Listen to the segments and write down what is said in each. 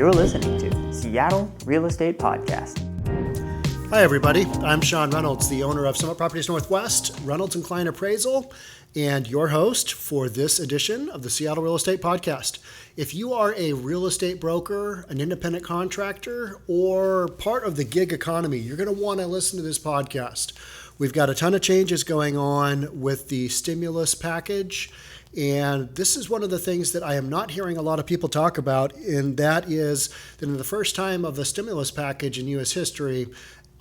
You're listening to Seattle Real Estate Podcast. Hi, everybody. I'm Sean Reynolds, the owner of Summit Properties Northwest, Reynolds & Klein Appraisal, and your host for this edition of the Seattle Real Estate Podcast. If you are a real estate broker, an independent contractor, or part of the gig economy, you're going to want to listen to this podcast. We've got a ton of changes going on with the stimulus package. And this is one of the things that I am not hearing a lot of people talk about, and that is that in the first time of the stimulus package in U.S. history,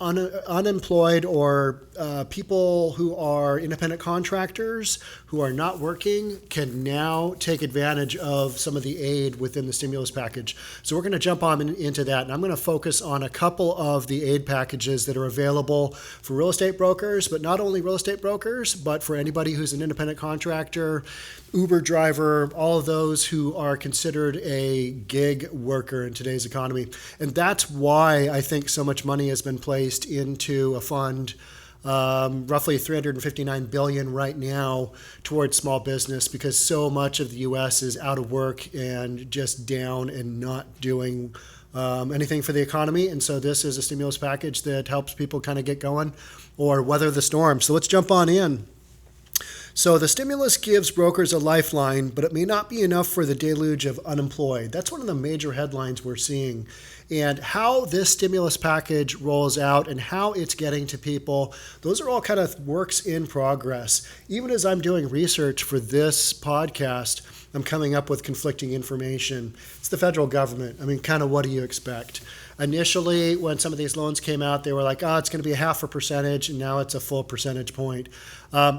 unemployed or people who are independent contractors who are not working can now take advantage of some of the aid within the stimulus package. So we're going to jump on into that, and I'm going to focus on a couple of the aid packages that are available for real estate brokers, but not only real estate brokers, but for anybody who's an independent contractor, Uber driver, all of those who are considered a gig worker in today's economy. And that's why I think so much money has been placed into a fund, roughly $359 billion right now towards small business, because so much of the U.S. is out of work and just down and not doing anything for the economy. And so this is a stimulus package that helps people kind of get going or weather the storm. So let's jump on in. So the stimulus gives brokers a lifeline, but it may not be enough for the deluge of unemployed. That's one of the major headlines we're seeing. And how this stimulus package rolls out and how it's getting to people, those are all kind of works in progress. Even as I'm doing research for this podcast, I'm coming up with conflicting information. It's the federal government. I mean, kind of what do you expect? Initially, when some of these loans came out, they were like, it's going to be 0.5%, and now it's a full percentage point.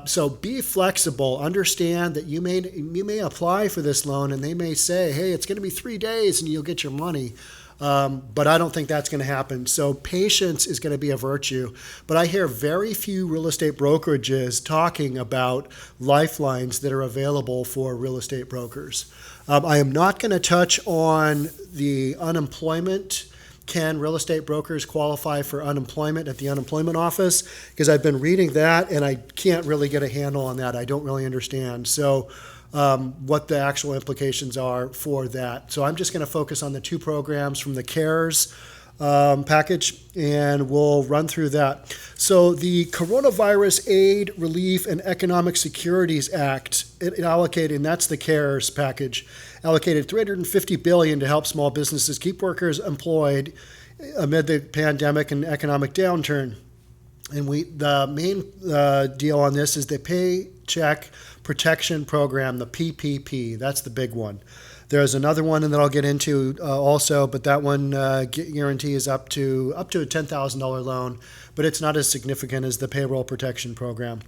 So be flexible. Understand that you may apply for this loan, and they may say, hey, it's going to be 3 days, and you'll get your money. But I don't think that's going to happen. So patience is going to be a virtue. But I hear very few real estate brokerages talking about lifelines that are available for real estate brokers. I am not going to touch on the unemployment. Can real estate brokers qualify for unemployment at the unemployment office? Because I've been reading that and I can't really get a handle on that. I don't really understand. So what the actual implications are for that. So I'm just going to focus on the two programs from the CARES package, and we'll run through that. So the Coronavirus Aid, Relief, and Economic Securities Act, it allocated, and that's the CARES package, allocated $350 billion to help small businesses keep workers employed amid the pandemic and economic downturn. And the main deal on this is the Paycheck Protection Program, the PPP. That's the big one. There's another one that I'll get into also, but that one guarantees up to a $10,000 loan, but it's not as significant as the Payroll Protection Program.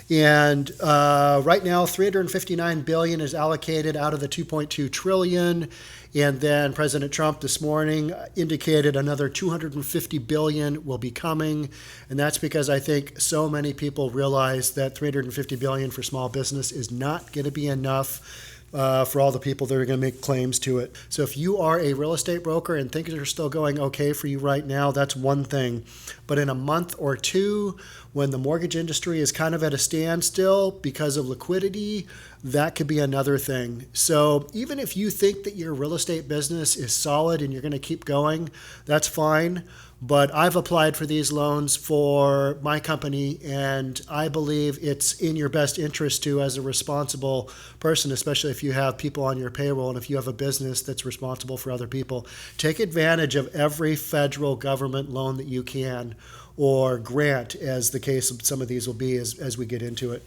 And right now, $359 billion is allocated out of the $2.2 trillion. And then President Trump this morning indicated another $250 billion will be coming. And that's because I think so many people realize that $350 billion for small business is not going to be enough for all the people that are going to make claims to it. So if you are a real estate broker and things are still going okay for you right now, that's one thing. But in a month or two, when the mortgage industry is kind of at a standstill because of liquidity, that could be another thing. So even if you think that your real estate business is solid and you're going to keep going, that's fine. But I've applied for these loans for my company, and I believe it's in your best interest to, as a responsible person, especially if you have people on your payroll and if you have a business that's responsible for other people, take advantage of every federal government loan that you can, or grant, as the case of some of these will be as we get into it.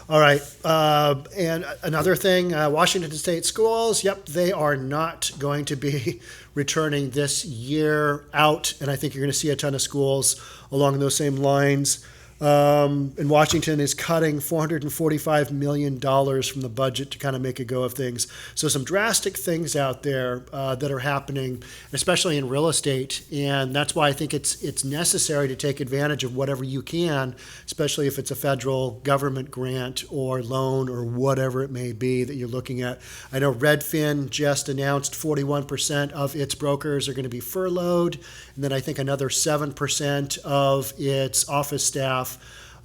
All right. And another thing, Washington State schools, they are not going to be returning this year out. And I think you're going to see a ton of schools along those same lines. And Washington is cutting $445 million from the budget to kind of make a go of things. So some drastic things out there that are happening, especially in real estate. And that's why I think it's necessary to take advantage of whatever you can, especially if it's a federal government grant or loan or whatever it may be that you're looking at. I know Redfin just announced 41% of its brokers are going to be furloughed. And then I think another 7% of its office staff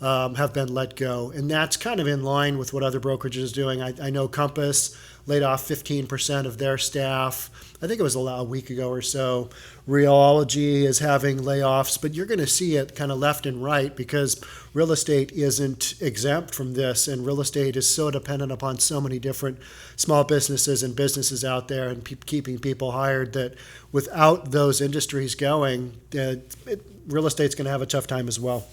have been let go. And that's kind of in line with what other brokerages are doing. I know Compass laid off 15% of their staff. I think it was a week ago or so. Rheology is having layoffs, but you're going to see it kind of left and right because real estate isn't exempt from this, and real estate is so dependent upon so many different small businesses and businesses out there and keeping people hired that without those industries going, real estate's going to have a tough time as well.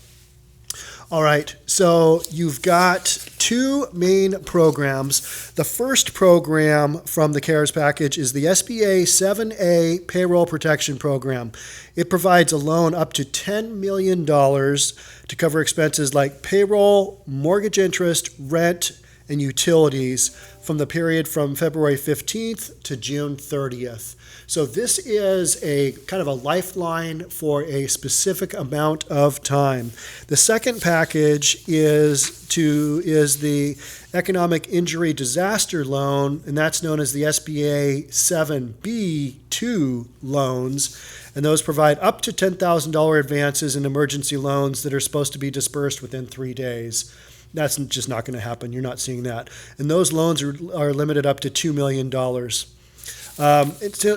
All right, so you've got two main programs. The first program from the CARES package is the SBA 7A Payroll Protection Program. It provides a loan up to $10 million to cover expenses like payroll, mortgage interest, rent, and utilities from the period from February 15th to June 30th. So this is a kind of a lifeline for a specific amount of time. The second package is the Economic Injury Disaster Loan, and that's known as the SBA 7B2 loans. And those provide up to $10,000 advances in emergency loans that are supposed to be dispersed within 3 days. That's just not going to happen. You're not seeing that. And those loans are limited up to $2 million.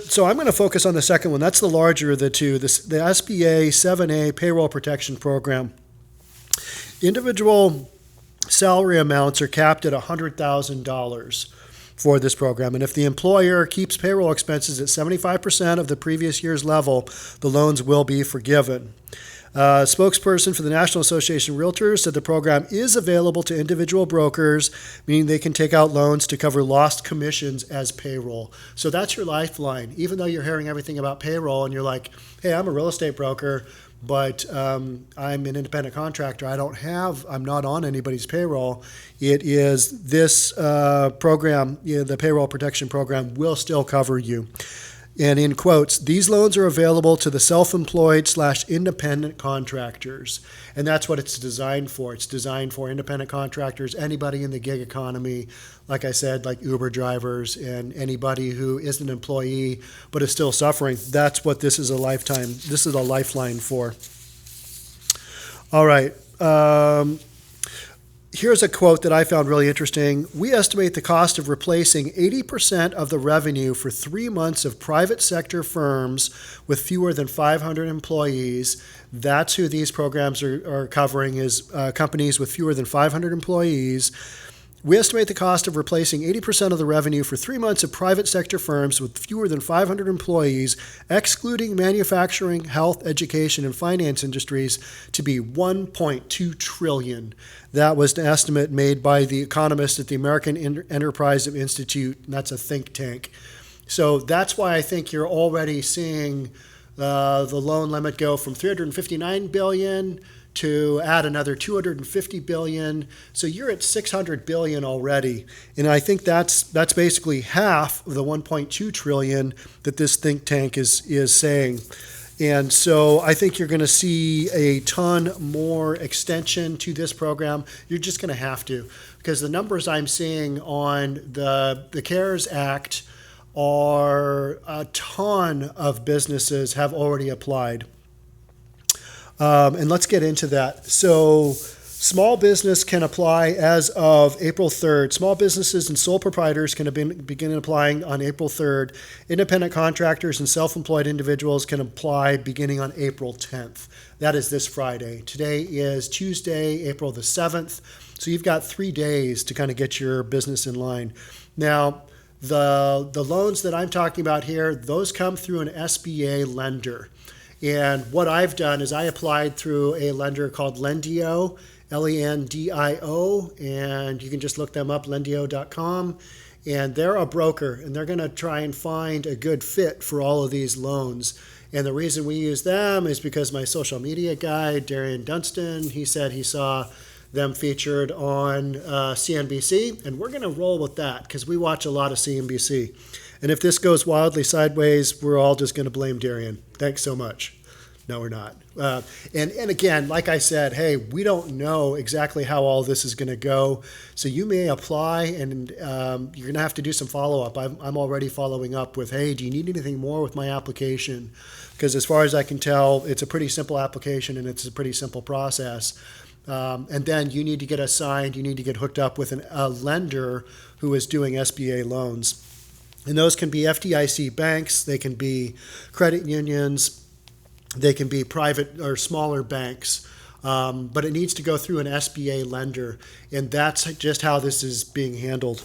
So I'm going to focus on the second one. That's the larger of the two, the SBA 7A Payroll Protection Program. Individual salary amounts are capped at $100,000 for this program. And if the employer keeps payroll expenses at 75% of the previous year's level, the loans will be forgiven. Spokesperson for the National Association of Realtors said the program is available to individual brokers, meaning they can take out loans to cover lost commissions as payroll. So that's your lifeline. Even though you're hearing everything about payroll and you're like, hey, I'm a real estate broker, but I'm an independent contractor. I'm not on anybody's payroll. It is this program, the Payroll Protection Program, will still cover you. And in quotes, these loans are available to the self-employed/independent contractors. And that's what it's designed for. It's designed for independent contractors, anybody in the gig economy, like I said, like Uber drivers and anybody who isn't an employee but is still suffering. That's what this is a lifeline for. All right. Here's a quote that I found really interesting. We estimate the cost of replacing 80% of the revenue for 3 months of private sector firms with fewer than 500 employees. That's who these programs are covering, is companies with fewer than 500 employees. We estimate the cost of replacing 80% of the revenue for 3 months of private sector firms with fewer than 500 employees, excluding manufacturing, health, education, and finance industries, to be $1.2 trillion. That was an estimate made by the economist at the American Enterprise Institute, and that's a think tank. So that's why I think you're already seeing the loan limit go from $359 billion to add another $250 billion. So you're at $600 billion already. And I think that's basically half of the $1.2 trillion that this think tank is saying. And so I think you're going to see a ton more extension to this program. You're just going to have to, because the numbers I'm seeing on the CARES Act are a ton of businesses have already applied. And let's get into that. So small business can apply as of April 3rd. Small businesses and sole proprietors can begin applying on April 3rd. Independent contractors and self-employed individuals can apply beginning on April 10th. That is this Friday. Today is Tuesday, April the 7th. So you've got 3 days to kind of get your business in line. Now, the loans that I'm talking about here, those come through an SBA lender. And what I've done is I applied through a lender called Lendio, Lendio, and you can just look them up, lendio.com. And they're a broker, and they're going to try and find a good fit for all of these loans. And the reason we use them is because my social media guy, Darian Dunstan, he said he saw them featured on CNBC, and we're going to roll with that because we watch a lot of CNBC. And if this goes wildly sideways, we're all just going to blame Darian. Thanks so much. No, we're not. And again, like I said, hey, we don't know exactly how all this is going to go. So you may apply, and you're going to have to do some follow-up. I'm already following up with, hey, do you need anything more with my application? Because as far as I can tell, it's a pretty simple application, and it's a pretty simple process. And then you need to get assigned, you need to get hooked up with a lender who is doing SBA loans. And those can be FDIC banks, they can be credit unions, they can be private or smaller banks. But it needs to go through an SBA lender. And that's just how this is being handled.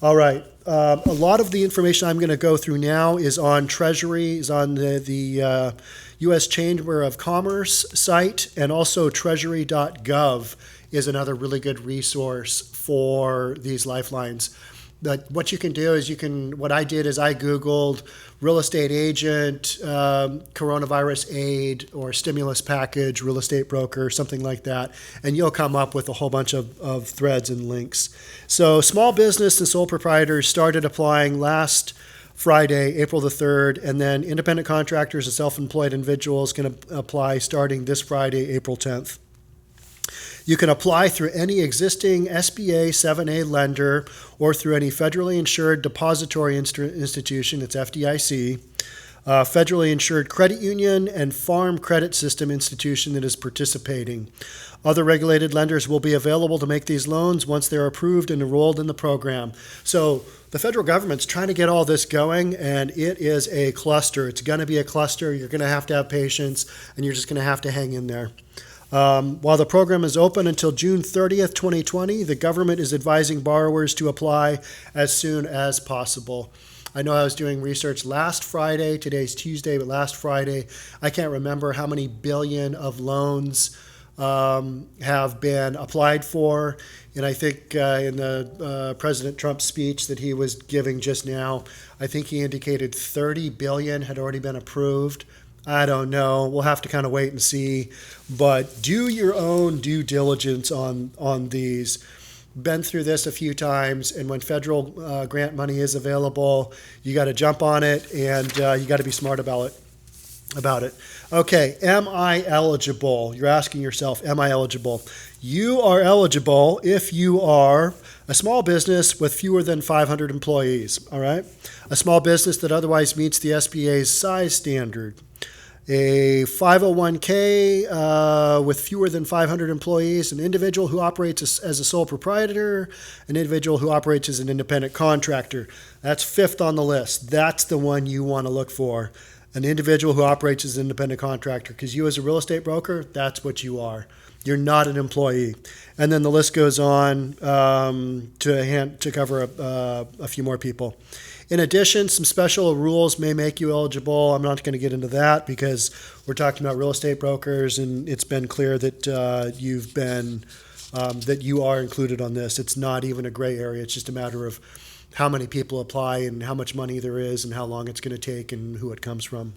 All right. A lot of the information I'm going to go through now is on Treasury, is on the U.S. Chamber of Commerce site, and also treasury.gov is another really good resource for these lifelines. But what you can do is what I did is I Googled real estate agent, coronavirus aid, or stimulus package, real estate broker, something like that, and you'll come up with a whole bunch of threads and links. So small business and sole proprietors started applying last Friday, April the 3rd, and then independent contractors and self-employed individuals can apply starting this Friday, April 10th. You can apply through any existing SBA 7A lender or through any federally insured depository institution, it's FDIC, federally insured credit union, and farm credit system institution that is participating. Other regulated lenders will be available to make these loans once they're approved and enrolled in the program. So the federal government's trying to get all this going, and it is a cluster. It's going to be a cluster. You're going to have patience, and you're just going to have to hang in there. While the program is open until June 30th, 2020, the government is advising borrowers to apply as soon as possible. I know I was doing research last Friday. Today's Tuesday, but last Friday, I can't remember how many billion of loans have been applied for. And I think in the President Trump speech that he was giving just now, I think he indicated 30 billion had already been approved. I don't know. We'll have to kind of wait and see. But do your own due diligence on these. Been through this a few times, and when federal grant money is available, you got to jump on it, and you got to be smart about it. Okay, am I eligible? You're asking yourself, am I eligible? You are eligible if you are a small business with fewer than 500 employees, all right? A small business that otherwise meets the SBA's size standard. A 501k with fewer than 500 employees, an individual who operates as a sole proprietor, an individual who operates as an independent contractor. That's fifth on the list. That's the one you want to look for. An individual who operates as an independent contractor, because you as a real estate broker, that's what you are. You're not an employee. And then the list goes on to cover a few more people. In addition, some special rules may make you eligible. I'm not going to get into that because we're talking about real estate brokers, and it's been clear that that you are included on this. It's not even a gray area. It's just a matter of how many people apply and how much money there is and how long it's going to take and who it comes from.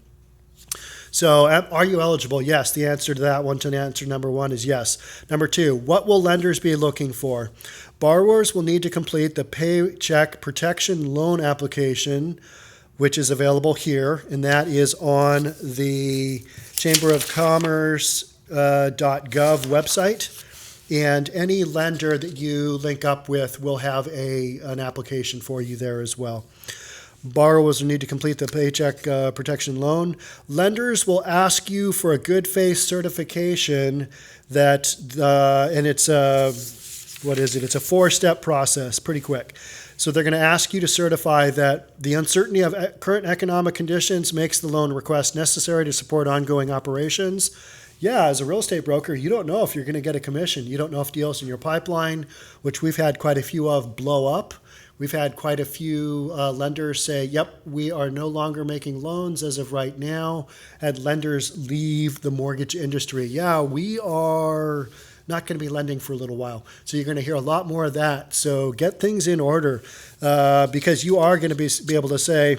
So are you eligible? Yes. The answer to that one, to answer number one, is yes. Number two, what will lenders be looking for? Borrowers will need to complete the Paycheck Protection Loan application, which is available here, and that is on the Chamber of Commerce.gov website. And any lender that you link up with will have an application for you there as well. Borrowers will need to complete the Paycheck Protection Loan. Lenders will ask you for a good faith certification that, and it's a 4-step process, pretty quick. So they're going to ask you to certify that the uncertainty of current economic conditions makes the loan request necessary to support ongoing operations. Yeah, as a real estate broker, you don't know if you're going to get a commission. You don't know if deals in your pipeline, which we've had quite a few of, blow up. We've had quite a few lenders say, yep, we are no longer making loans as of right now. Had lenders leave the mortgage industry. Yeah, we are not going to be lending for a little while. So you're going to hear a lot more of that. So get things in order because you are going to be able to say,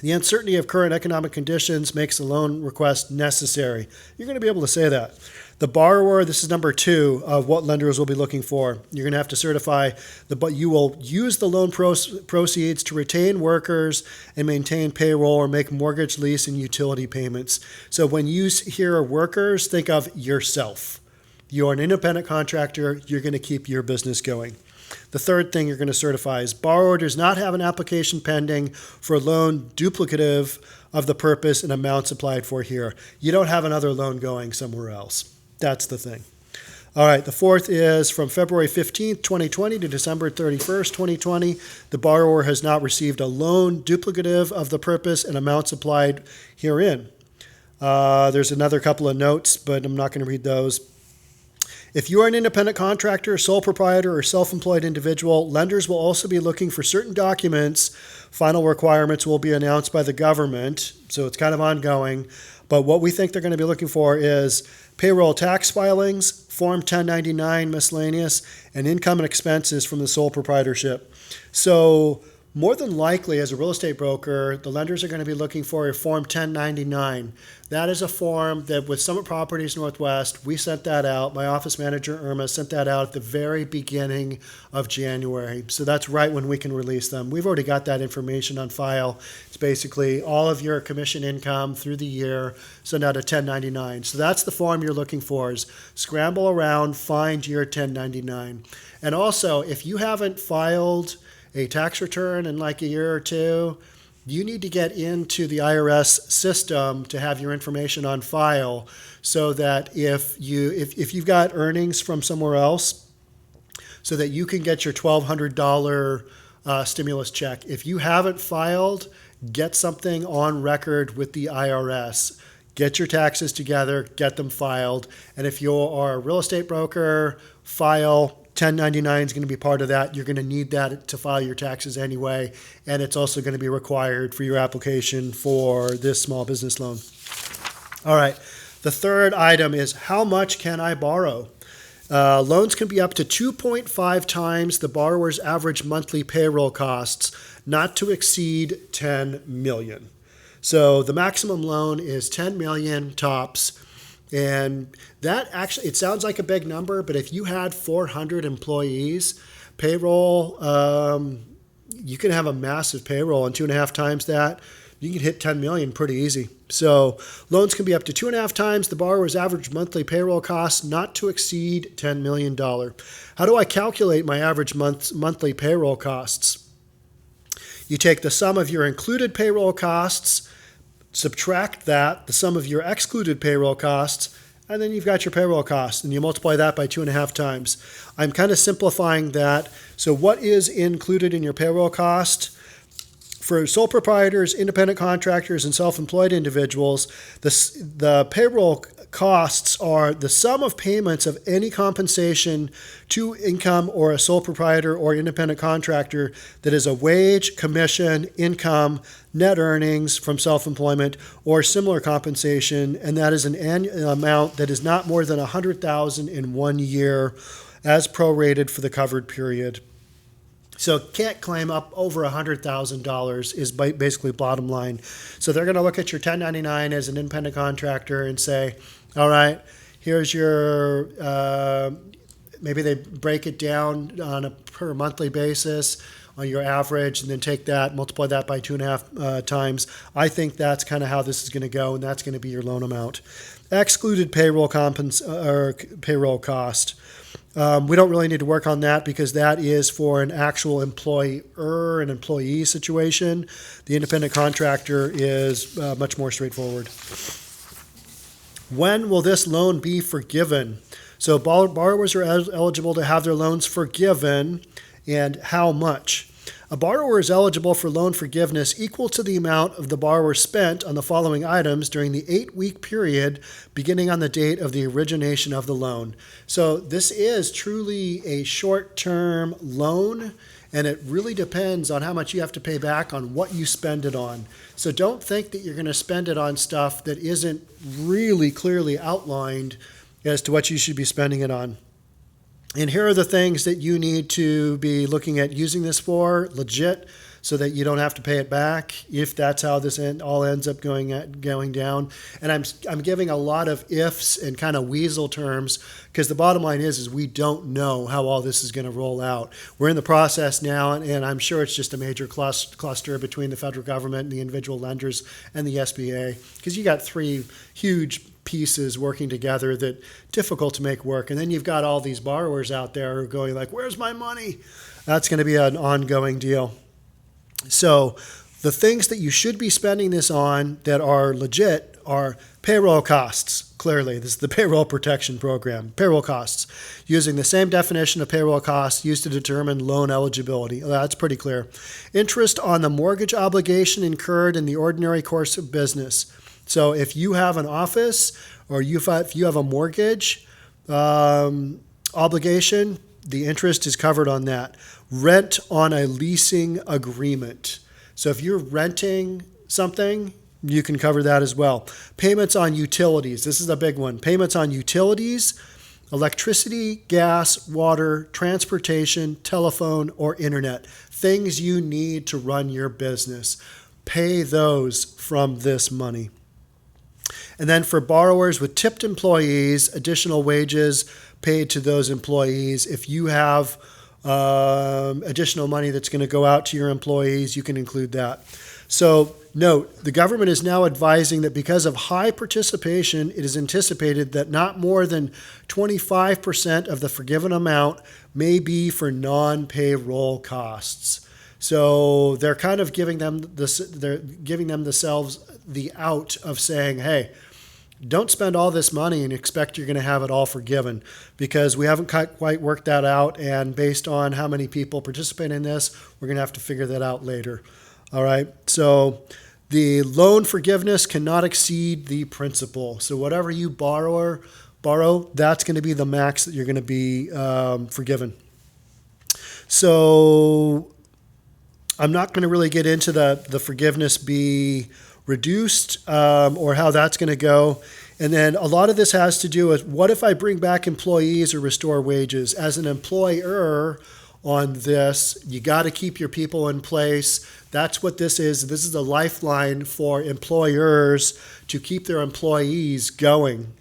the uncertainty of current economic conditions makes the loan request necessary. You're going to be able to say that. The borrower, this is number two of what lenders will be looking for. You're going to have to certify but you will use the loan proceeds to retain workers and maintain payroll or make mortgage, lease, and utility payments. So when you hear workers, think of yourself. You're an independent contractor. You're going to keep your business going. The third thing you're going to certify is borrower does not have an application pending for a loan duplicative of the purpose and amounts applied for here. You don't have another loan going somewhere else. That's the thing. All right, the fourth is from February 15th, 2020 to December 31st, 2020. The borrower has not received a loan duplicative of the purpose and amounts applied herein. There's another couple of notes, but I'm not going to read those. If you are an independent contractor, sole proprietor, or self-employed individual, lenders will also be looking for certain documents. Final requirements will be announced by the government, so it's kind of ongoing. But what we think they're going to be looking for is payroll tax filings, Form 1099 miscellaneous, and income and expenses from the sole proprietorship. So more than likely, as a real estate broker, the lenders are going to be looking for a Form 1099. That is a form that with Summit Properties Northwest, we sent that out. My office manager, Irma, sent that out at the very beginning of January. So that's right when we can release them. We've already got that information on file. It's basically all of your commission income through the year, send out a 1099. So that's the form you're looking for, is scramble around, find your 1099. And also, if you haven't filed a tax return in like a year or two, you need to get into the IRS system to have your information on file, so that if you've got earnings from somewhere else, so that you can get your $1,200 stimulus check. If you haven't filed, get something on record with the IRS. Get your taxes together, get them filed. And if you are a real estate broker, file. 1099 is going to be part of that. You're going to need that to file your taxes anyway. And it's also going to be required for your application for this small business loan. All right. The third item is, how much can I borrow? Loans can be up to 2.5 times the borrower's average monthly payroll costs, not to exceed $10 million. So the maximum loan is $10 million tops. And that actually, it sounds like a big number, but if you had 400 employees, payroll, you can have a massive payroll, and 2.5 times that, you can hit 10 million pretty easy. So loans can be up to 2.5 times the borrower's average monthly payroll costs, not to exceed $10 million. How do I calculate my average monthly payroll costs? You take the sum of your included payroll costs, subtract that, the sum of your excluded payroll costs, and then you've got your payroll costs, and you multiply that by 2.5 times. I'm kind of simplifying that. So what is included in your payroll cost? For sole proprietors, independent contractors, and self-employed individuals, the payroll costs are the sum of payments of any compensation to income or a sole proprietor or independent contractor that is a wage, commission, income, net earnings from self-employment, or similar compensation, and that is an annual amount that is not more than $100,000 in 1 year, as prorated for the covered period. So can't claim up over $100,000 is basically bottom line. So they're going to look at your 1099 as an independent contractor and say, all right, here's your, maybe they break it down on a per monthly basis on your average, and then take that, multiply that by 2.5 times. I think that's kind of how this is going to go, and that's going to be your loan amount. Excluded payroll payroll cost. We don't really need to work on that because that is for an actual employer and employee situation. The independent contractor is much more straightforward. When will this loan be forgiven? So borrowers are eligible to have their loans forgiven, and how much? A borrower is eligible for loan forgiveness equal to the amount of the borrower spent on the following items during the 8-week period beginning on the date of the origination of the loan. So this is truly a short-term loan, and it really depends on how much you have to pay back on what you spend it on. So don't think that you're going to spend it on stuff that isn't really clearly outlined as to what you should be spending it on. And here are the things that you need to be looking at using this for, legit, so that you don't have to pay it back if that's how this all ends up going down. And I'm giving a lot of ifs and kind of weasel terms, because the bottom line is we don't know how all this is going to roll out. We're in the process now, and I'm sure it's just a major cluster between the federal government and the individual lenders and the SBA, because you got three huge pieces working together that difficult to make work. And then you've got all these borrowers out there who are going like, where's my money? That's going to be an ongoing deal. So The things that you should be spending this on that are legit are payroll costs. Clearly, this is the Payroll Protection Program. Payroll costs, using the same definition of payroll costs used to determine loan eligibility. That's pretty clear. Interest on the mortgage obligation incurred in the ordinary course of business. So if you have an office or if you have a mortgage obligation, the interest is covered on that. Rent on a leasing agreement. So if you're renting something, you can cover that as well. Payments on utilities. This is a big one. Payments on utilities, electricity, gas, water, transportation, telephone, or internet. Things you need to run your business. Pay those from this money. And then for borrowers with tipped employees, additional wages paid to those employees. If you have additional money that's going to go out to your employees, you can include that. So note, the government is now advising that because of high participation, it is anticipated that not more than 25% of the forgiven amount may be for non-payroll costs. So they're kind of giving them themselves the out of saying, hey, don't spend all this money and expect you're going to have it all forgiven, because we haven't quite worked that out. And based on how many people participate in this, we're going to have to figure that out later. All right. So the loan forgiveness cannot exceed the principal. So whatever you borrow, that's going to be the max that you're going to be forgiven. So I'm not going to really get into the forgiveness be reduced or how that's going to go. And then a lot of this has to do with, what if I bring back employees or restore wages? As an employer on this, you got to keep your people in place. That's what this is. This is a lifeline for employers to keep their employees going.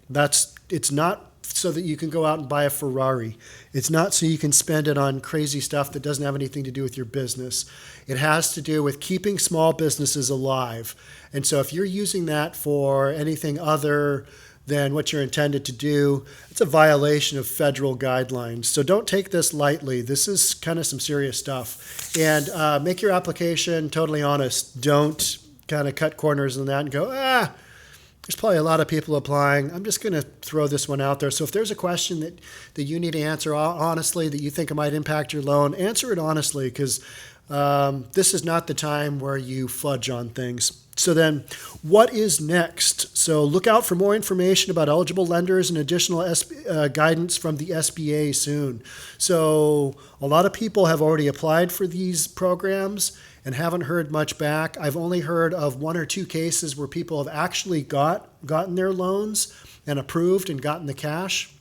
It's not so that you can go out and buy a Ferrari. It's not so you can spend it on crazy stuff that doesn't have anything to do with your business. It has to do with keeping small businesses alive. And so if you're using that for anything other than what you're intended to do, it's a violation of federal guidelines. So don't take this lightly. This is kind of some serious stuff. And make your application totally honest. Don't kind of cut corners on that and go, there's probably a lot of people applying. I'm just going to throw this one out there. So if there's a question that you need to answer honestly, that you think it might impact your loan, answer it honestly, because this is not the time where you fudge on things. So then, what is next? So look out for more information about eligible lenders and additional guidance from the SBA soon. So a lot of people have already applied for these programs and haven't heard much back. I've only heard of one or two cases where people have actually gotten their loans and approved and gotten the cash.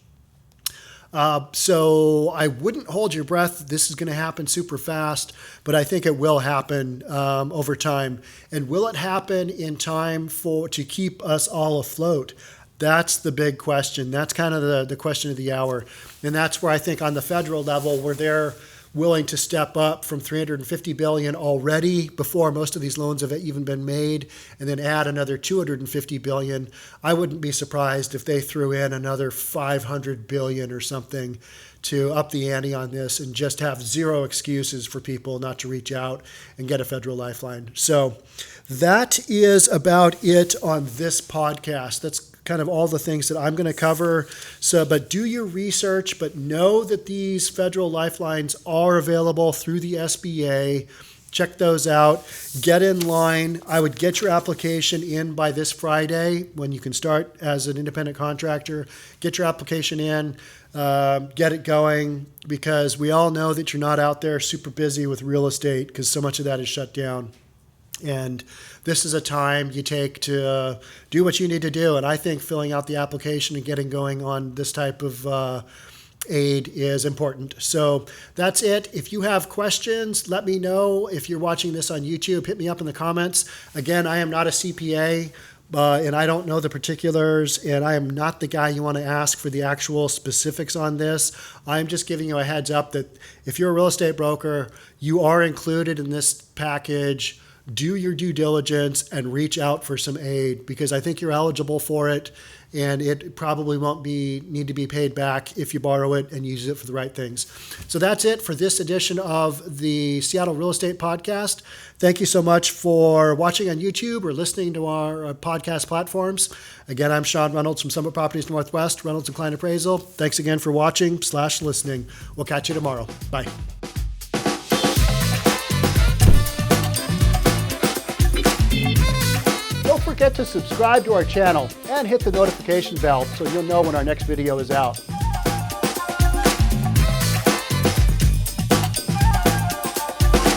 So I wouldn't hold your breath. This is going to happen super fast, but I think it will happen over time. And will it happen in time to keep us all afloat? That's the big question. That's kind of the question of the hour. And that's where I think on the federal level, where they're willing to step up from $350 billion already before most of these loans have even been made, and then add another $250 billion. I wouldn't be surprised if they threw in another $500 billion or something to up the ante on this and just have zero excuses for people not to reach out and get a federal lifeline. So that is about it on this podcast. That's kind of all the things that I'm going to cover. So, but do your research, but know that these federal lifelines are available through the SBA. Check those out. Get in line. I would get your application in by this Friday, when you can start as an independent contractor. Get your application in, get it going, because we all know that you're not out there super busy with real estate, because so much of that is shut down. And this is a time you take to do what you need to do. And I think filling out the application and getting going on this type of aid is important. So that's it. If you have questions, let me know. If you're watching this on YouTube, hit me up in the comments. Again, I am not a CPA, and I don't know the particulars, and I am not the guy you want to ask for the actual specifics on this. I'm just giving you a heads up that if you're a real estate broker, you are included in this package. do your due diligence and reach out for some aid, because I think you're eligible for it, and it probably won't need to be paid back if you borrow it and use it for the right things. So that's it for this edition of the Seattle Real Estate Podcast. Thank you so much for watching on YouTube or listening to our podcast platforms. Again, I'm Sean Reynolds from Summit Properties Northwest, Reynolds & Klein Appraisal. Thanks again for watching/listening. We'll catch you tomorrow. Bye. Don't forget to subscribe to our channel and hit the notification bell so you'll know when our next video is out.